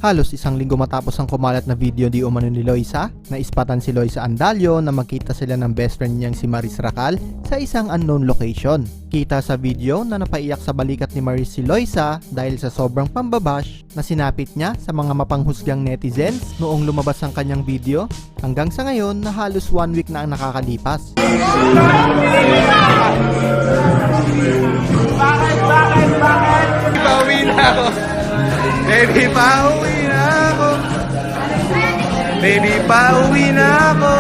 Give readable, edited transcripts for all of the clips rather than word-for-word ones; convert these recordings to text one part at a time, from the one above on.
Halos isang linggo matapos ang kumalat na video di umano ni Loisa, naispatan si Loisa Andalio na magkita sila ng best friend niyang si Maris Racal sa isang unknown location. Kita sa video na napaiyak sa balikat ni Maris si Loisa dahil sa sobrang pambabash na sinapit niya sa mga mapanghusgang netizens noong lumabas ang kanyang video, hanggang sa ngayon na halos 1 week na ang nakakalipas. Bakit? Pauwi na ako. Baby, pauwi na ako. Baby, pauwi na ako.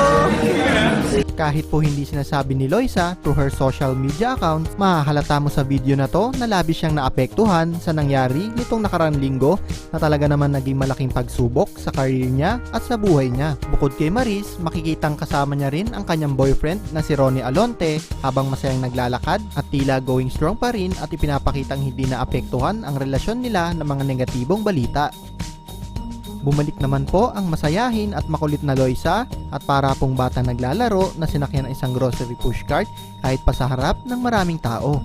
Kahit po hindi sinasabi ni Loisa through her social media account, mahahalata mo sa video na to na labis siyang naapektuhan sa nangyari nitong nakaraang linggo na talaga naman naging malaking pagsubok sa career niya at sa buhay niya. Bukod kay Maris, makikitang kasama niya rin ang kanyang boyfriend na si Ronnie Alonte habang masayang naglalakad at tila going strong pa rin at ipinapakitang hindi naapektuhan ang relasyon nila ng mga negatibong balita. Bumalik naman po ang masayahin at makulit na Loisa at para pong batang naglalaro na sinakyan ang isang grocery pushcart kahit pa sa harap ng maraming tao.